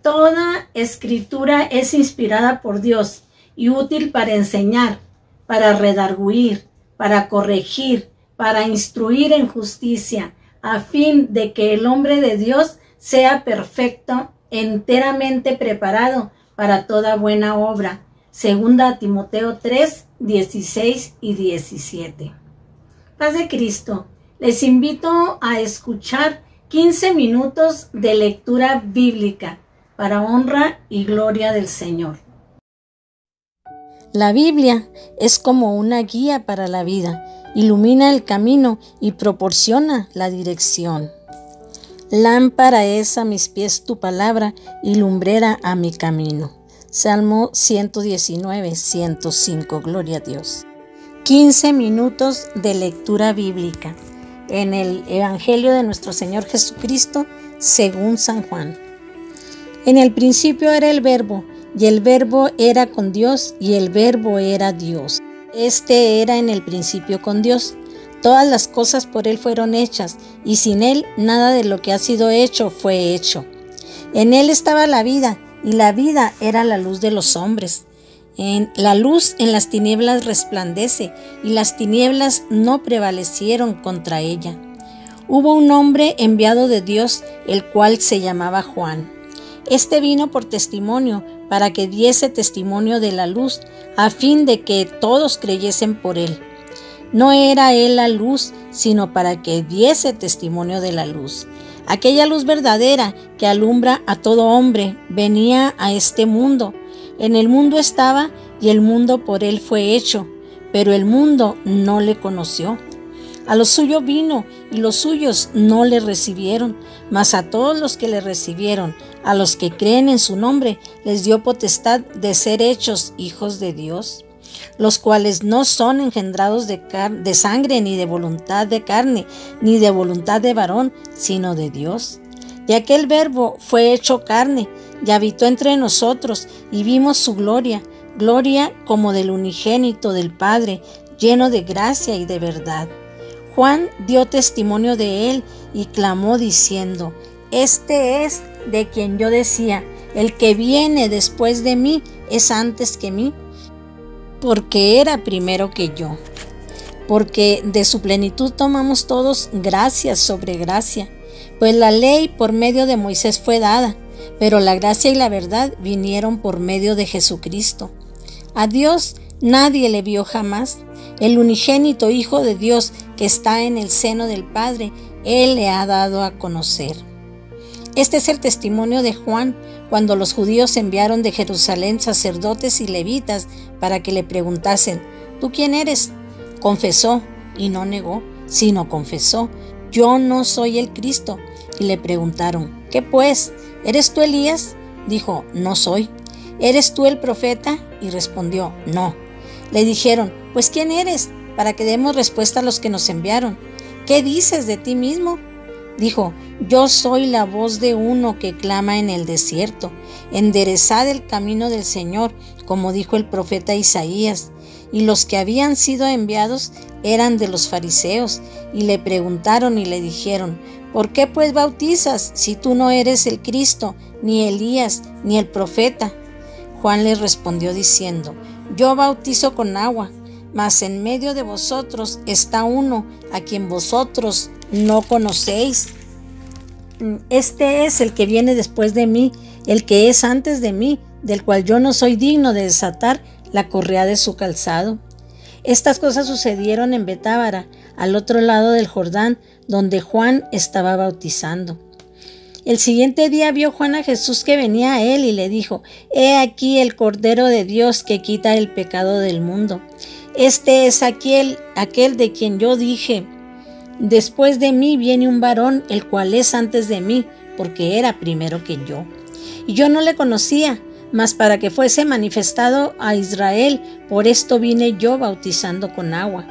Toda escritura es inspirada por Dios y útil para enseñar, para redarguir, para corregir, para instruir en justicia, a fin de que el hombre de Dios sea perfecto, enteramente preparado para toda buena obra. Segunda a Timoteo 3, 16 y 17. Paz de Cristo. Les invito a escuchar 15 minutos de lectura bíblica para honra y gloria del Señor. La Biblia es como una guía para la vida, ilumina el camino y proporciona la dirección. Lámpara es a mis pies tu palabra y lumbrera a mi camino. Salmo 119, 105, gloria a Dios. 15 minutos de lectura bíblica en el Evangelio de nuestro Señor Jesucristo según San Juan. En el principio era el Verbo, y el Verbo era con Dios, y el Verbo era Dios. Este era en el principio con Dios. Todas las cosas por Él fueron hechas, y sin Él nada de lo que ha sido hecho fue hecho. En Él estaba la vida, y la vida era la luz de los hombres. La luz en las tinieblas resplandece, y las tinieblas no prevalecieron contra ella. Hubo un hombre enviado de Dios, el cual se llamaba Juan. Este vino por testimonio, para que diese testimonio de la luz, a fin de que todos creyesen por él. No era él la luz, sino para que diese testimonio de la luz. Aquella luz verdadera que alumbra a todo hombre venía a este mundo. En el mundo estaba, y el mundo por él fue hecho, pero el mundo no le conoció. A lo suyo vino, y los suyos no le recibieron, mas a todos los que le recibieron, a los que creen en su nombre, les dio potestad de ser hechos hijos de Dios, los cuales no son engendrados de sangre, ni de voluntad de carne, ni de voluntad de varón, sino de Dios. Y aquel Verbo fue hecho carne, y habitó entre nosotros, y vimos su gloria, gloria como del unigénito del Padre, lleno de gracia y de verdad. Juan dio testimonio de él y clamó diciendo: Este es de quien yo decía, el que viene después de mí es antes que mí, porque era primero que yo. Porque de su plenitud tomamos todos gracia sobre gracia, pues la ley por medio de Moisés fue dada, pero la gracia y la verdad vinieron por medio de Jesucristo. A Dios nadie le vio jamás. El unigénito Hijo de Dios que está en el seno del Padre, Él le ha dado a conocer. Este es el testimonio de Juan cuando los judíos enviaron de Jerusalén sacerdotes y levitas para que le preguntasen: ¿Tú quién eres? Confesó y no negó, sino confesó: Yo no soy el Cristo. Y le preguntaron: ¿Qué pues? ¿Eres tú Elías? Dijo: No soy. ¿Eres tú el profeta? Y respondió: No. Le dijeron: Pues ¿quién eres? Para que demos respuesta a los que nos enviaron. ¿Qué dices de ti mismo? Dijo: Yo soy la voz de uno que clama en el desierto. Enderezad el camino del Señor, como dijo el profeta Isaías. Y los que habían sido enviados eran de los fariseos, y le preguntaron y le dijeron: ¿Por qué pues bautizas si tú no eres el Cristo, ni Elías, ni el profeta? Juan les respondió diciendo: Yo bautizo con agua, mas en medio de vosotros está uno a quien vosotros no conocéis. Este es el que viene después de mí, el que es antes de mí, del cual yo no soy digno de desatar la correa de su calzado. Estas cosas sucedieron en Betábara, al otro lado del Jordán, donde Juan estaba bautizando. El siguiente día vio Juan a Jesús que venía a él y le dijo: He aquí el Cordero de Dios que quita el pecado del mundo. Este es aquel de quien yo dije: Después de mí viene un varón, el cual es antes de mí, porque era primero que yo. Y yo no le conocía, mas para que fuese manifestado a Israel, por esto vine yo bautizando con agua.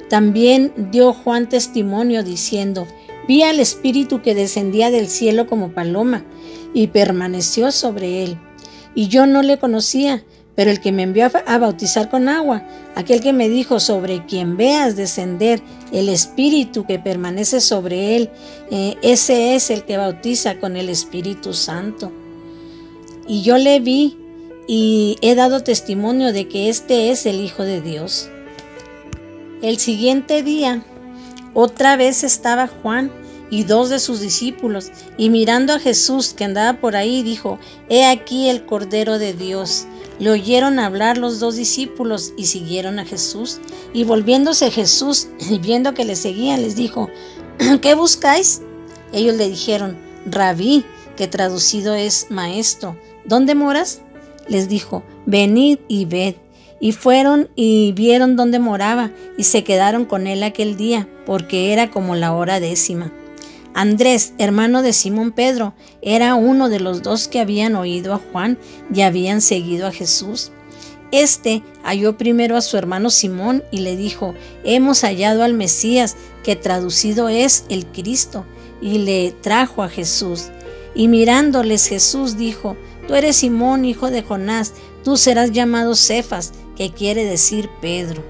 También dio Juan testimonio diciendo: Vi al Espíritu que descendía del cielo como paloma, y permaneció sobre él. Y yo no le conocía, pero el que me envió a bautizar con agua, aquel que me dijo: sobre quien veas descender el Espíritu que permanece sobre él, ese es el que bautiza con el Espíritu Santo. y yo le vi y he dado testimonio de que este es el Hijo de Dios. El siguiente día, otra vez estaba Juan y 2 de sus discípulos, y mirando a Jesús que andaba por ahí, dijo: He aquí el Cordero de Dios. Le oyeron hablar los 2 discípulos y siguieron a Jesús. Y volviéndose Jesús y viendo que le seguían, les dijo: ¿Qué buscáis? Ellos le dijeron: Rabí, que traducido es maestro, ¿dónde moras? Les dijo: Venid y ved. Y fueron y vieron dónde moraba, y se quedaron con él aquel día, porque era como la hora 10. Andrés, hermano de Simón Pedro, era uno de los 2 que habían oído a Juan y habían seguido a Jesús. Este halló primero a su hermano Simón y le dijo: Hemos hallado al Mesías, que traducido es el Cristo, y le trajo a Jesús. Y mirándoles Jesús dijo: Tú eres Simón, hijo de Jonás, tú serás llamado Cefas, que quiere decir Pedro.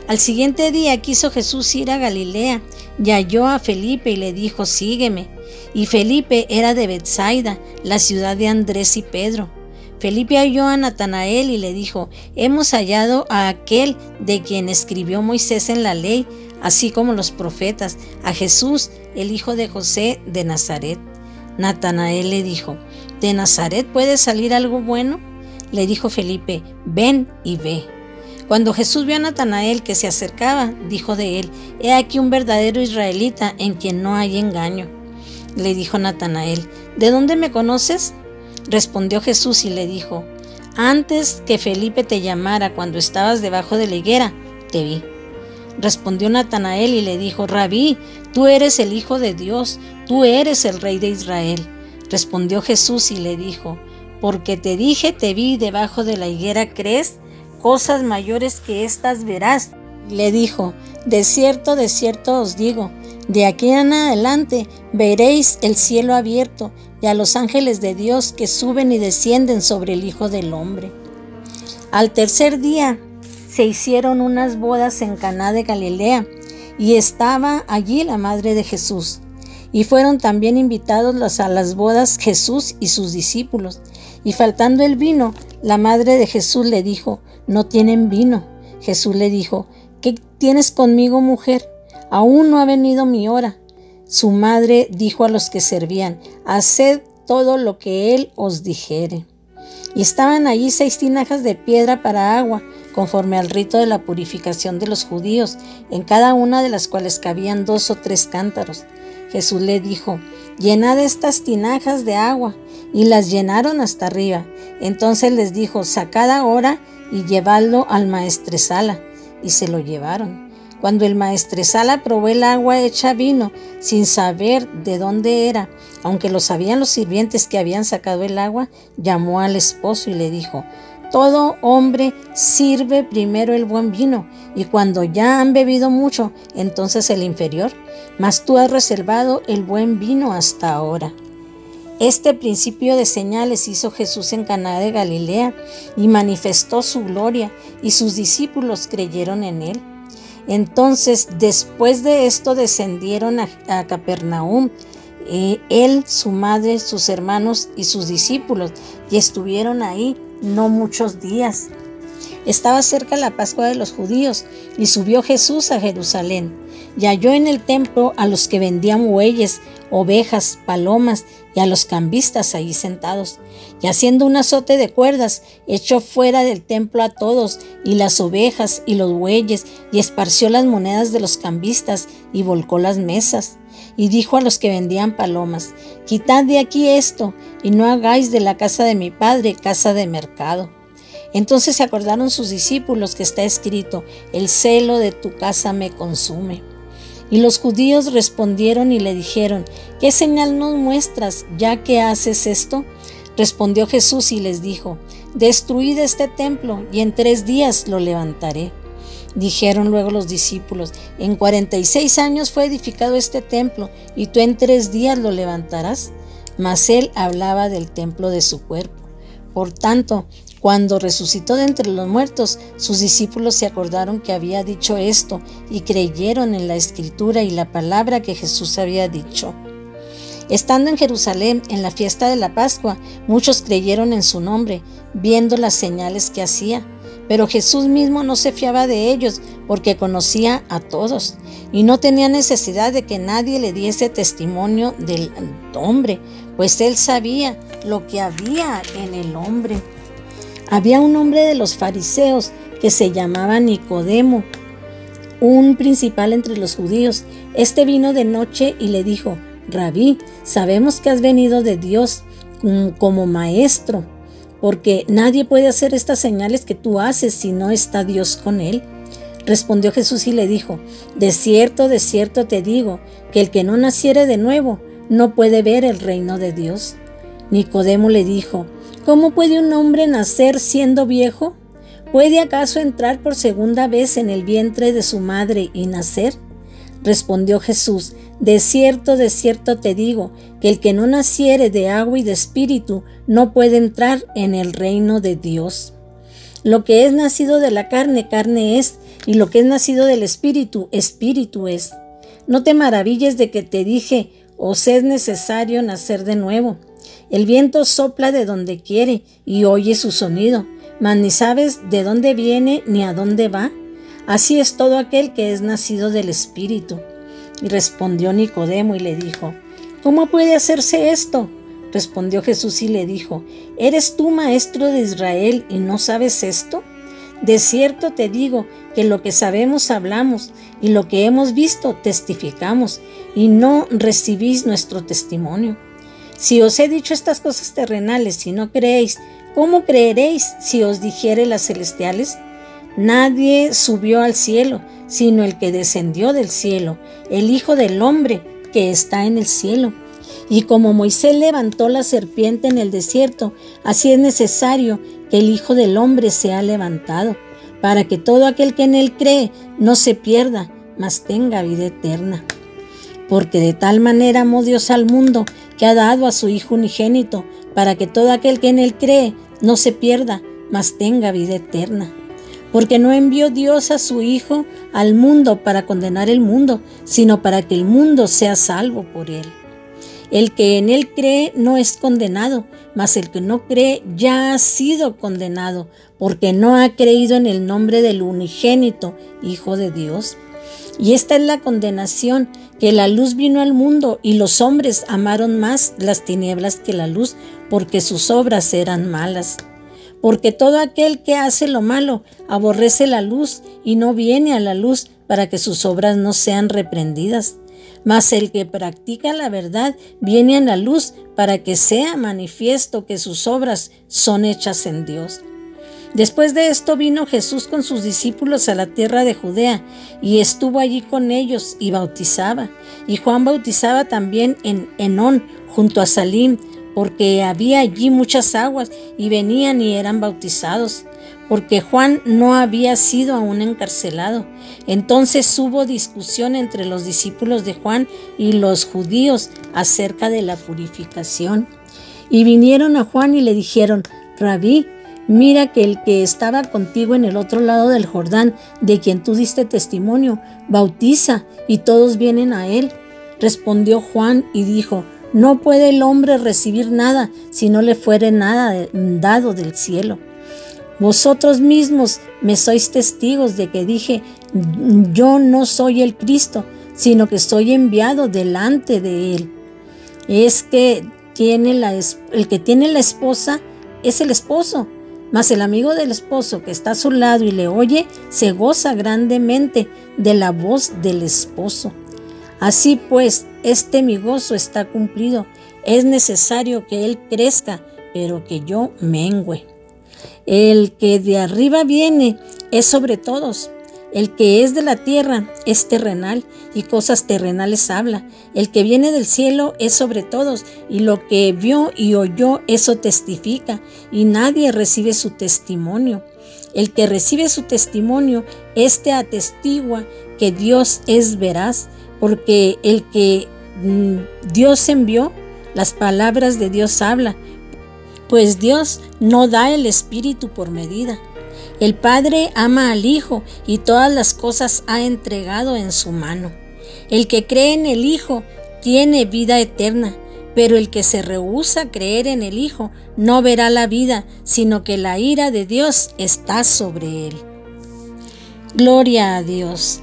Al siguiente día quiso Jesús ir a Galilea, y halló a Felipe y le dijo: Sígueme. Y Felipe era de Betsaida, la ciudad de Andrés y Pedro. Felipe halló a Natanael y le dijo: Hemos hallado a aquel de quien escribió Moisés en la ley, así como los profetas, a Jesús, el hijo de José de Nazaret. Natanael le dijo: ¿De Nazaret puede salir algo bueno? Le dijo Felipe: Ven y ve. Cuando Jesús vio a Natanael que se acercaba, dijo de él: He aquí un verdadero israelita en quien no hay engaño. Le dijo Natanael: ¿De dónde me conoces? Respondió Jesús y le dijo: Antes que Felipe te llamara, cuando estabas debajo de la higuera, te vi. Respondió Natanael y le dijo: Rabí, tú eres el Hijo de Dios, tú eres el Rey de Israel. Respondió Jesús y le dijo: Porque te dije, te vi debajo de la higuera, ¿crees? Cosas mayores que estas verás. Le dijo: de cierto os digo, de aquí en adelante veréis el cielo abierto y a los ángeles de Dios que suben y descienden sobre el Hijo del Hombre. Al tercer día se hicieron unas bodas en Caná de Galilea, y estaba allí la madre de Jesús. Y fueron también invitados a las bodas Jesús y sus discípulos. Y faltando el vino, la madre de Jesús le dijo: No tienen vino. Jesús le dijo: ¿Qué tienes conmigo, mujer? Aún no ha venido mi hora. Su madre dijo a los que servían: Haced todo lo que él os dijere. Y estaban allí 6 tinajas de piedra para agua, conforme al rito de la purificación de los judíos, en cada una de las cuales cabían 2 o 3 cántaros. Jesús le dijo: Llenad estas tinajas de agua, y las llenaron hasta arriba. Entonces les dijo: Sacad ahora y llevadlo al maestresala. Y se lo llevaron. Cuando el maestresala probó el agua hecha vino, sin saber de dónde era, aunque lo sabían los sirvientes que habían sacado el agua, llamó al esposo y le dijo: Todo hombre sirve primero el buen vino, y cuando ya han bebido mucho, entonces el inferior, mas tú has reservado el buen vino hasta ahora. Este principio de señales hizo Jesús en Caná de Galilea, y manifestó su gloria, y sus discípulos creyeron en él. Entonces, después de esto, descendieron a Capernaum, él, su madre, sus hermanos y sus discípulos, y estuvieron ahí no muchos días. Estaba cerca la Pascua de los judíos, y subió Jesús a Jerusalén, y halló en el templo a los que vendían bueyes, ovejas, palomas, y a los cambistas allí sentados. Y haciendo un azote de cuerdas, echó fuera del templo a todos, y las ovejas y los bueyes, y esparció las monedas de los cambistas, y volcó las mesas. Y dijo a los que vendían palomas: Quitad de aquí esto, y no hagáis de la casa de mi padre casa de mercado. Entonces se acordaron sus discípulos que está escrito: El celo de tu casa me consume. Y los judíos respondieron y le dijeron: ¿Qué señal nos muestras, ya que haces esto? Respondió Jesús y les dijo: Destruid este templo, y en 3 días lo levantaré. Dijeron luego los discípulos: En 46 años fue edificado este templo, y tú en 3 días lo levantarás. Mas él hablaba del templo de su cuerpo. Por tanto, cuando resucitó de entre los muertos, sus discípulos se acordaron que había dicho esto, y creyeron en la escritura y la palabra que Jesús había dicho. Estando en Jerusalén en la fiesta de la Pascua, muchos creyeron en su nombre, viendo las señales que hacía. Pero Jesús mismo no se fiaba de ellos, porque conocía a todos, y no tenía necesidad de que nadie le diese testimonio del hombre, pues él sabía lo que había en el hombre. Había un hombre de los fariseos que se llamaba Nicodemo, un principal entre los judíos. Este vino de noche y le dijo: Rabí, sabemos que has venido de Dios como maestro, porque nadie puede hacer estas señales que tú haces si no está Dios con él. Respondió Jesús y le dijo: de cierto te digo, que el que no naciere de nuevo no puede ver el reino de Dios. Nicodemo le dijo: ¿cómo puede un hombre nacer siendo viejo? ¿Puede acaso entrar por segunda vez en el vientre de su madre y nacer? Respondió Jesús: de cierto te digo, que el que no naciere de agua y de espíritu no puede entrar en el reino de Dios. Lo que es nacido de la carne, carne es, y lo que es nacido del espíritu, espíritu es. No te maravilles de que te dije: os es necesario nacer de nuevo. El viento sopla de donde quiere y oye su sonido, mas ni sabes de dónde viene ni a dónde va. Así es todo aquel que es nacido del Espíritu. Y respondió Nicodemo y le dijo: ¿cómo puede hacerse esto? Respondió Jesús y le dijo: ¿eres tú maestro de Israel y no sabes esto? De cierto te digo que lo que sabemos hablamos, y lo que hemos visto testificamos, y no recibís nuestro testimonio. Si os he dicho estas cosas terrenales y no creéis, ¿cómo creeréis si os dijere las celestiales? Nadie subió al cielo, sino el que descendió del cielo, el Hijo del Hombre que está en el cielo. Y como Moisés levantó la serpiente en el desierto, así es necesario que el Hijo del Hombre sea levantado, para que todo aquel que en él cree no se pierda, mas tenga vida eterna. Porque de tal manera amó Dios al mundo, que ha dado a su Hijo unigénito, para que todo aquel que en él cree no se pierda, mas tenga vida eterna. Porque no envió Dios a su Hijo al mundo para condenar el mundo, sino para que el mundo sea salvo por él. El que en él cree no es condenado, mas el que no cree ya ha sido condenado, porque no ha creído en el nombre del unigénito Hijo de Dios. Y esta es la condenación, que la luz vino al mundo, y los hombres amaron más las tinieblas que la luz, porque sus obras eran malas. Porque todo aquel que hace lo malo aborrece la luz, y no viene a la luz, para que sus obras no sean reprendidas. Mas el que practica la verdad viene a la luz, para que sea manifiesto que sus obras son hechas en Dios. Después de esto vino Jesús con sus discípulos a la tierra de Judea, y estuvo allí con ellos y bautizaba. Y Juan bautizaba también en Enón, junto a Salim, porque había allí muchas aguas, y venían y eran bautizados, porque Juan no había sido aún encarcelado. Entonces hubo discusión entre los discípulos de Juan y los judíos acerca de la purificación. Y vinieron a Juan y le dijeron: Rabí, mira que el que estaba contigo en el otro lado del Jordán, de quien tú diste testimonio, bautiza, y todos vienen a él. Respondió Juan y dijo: no puede el hombre recibir nada si no le fuere nada dado del cielo. Vosotros mismos me sois testigos de que dije: yo no soy el Cristo, sino que soy enviado delante de él. Es que el que tiene la esposa es el esposo, mas el amigo del esposo que está a su lado y le oye, se goza grandemente de la voz del esposo. Así pues, mi gozo está cumplido. Es necesario que él crezca, pero que yo mengüe. El que de arriba viene es sobre todos. El que es de la tierra es terrenal, y cosas terrenales habla. El que viene del cielo es sobre todos, y lo que vio y oyó, eso testifica, y nadie recibe su testimonio. El que recibe su testimonio, atestigua que Dios es veraz, porque el que Dios envió, las palabras de Dios habla, pues Dios no da el Espíritu por medida. El Padre ama al Hijo y todas las cosas ha entregado en su mano. El que cree en el Hijo tiene vida eterna, Pero el que se rehúsa a creer en el Hijo no verá la vida, sino que la ira de Dios está sobre él. Gloria a Dios.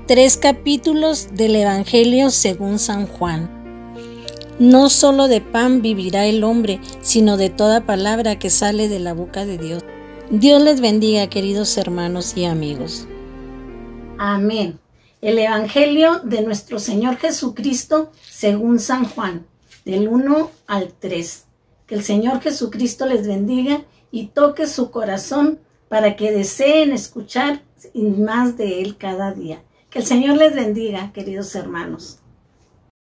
3 capítulos del Evangelio según San Juan. No solo de pan vivirá el hombre, sino de toda palabra que sale de la boca de Dios. Dios les bendiga, queridos hermanos y amigos. Amén. El Evangelio de nuestro Señor Jesucristo según San Juan, del 1 al 3. Que el Señor Jesucristo les bendiga y toque su corazón para que deseen escuchar más de Él cada día. Que el Señor les bendiga, queridos hermanos.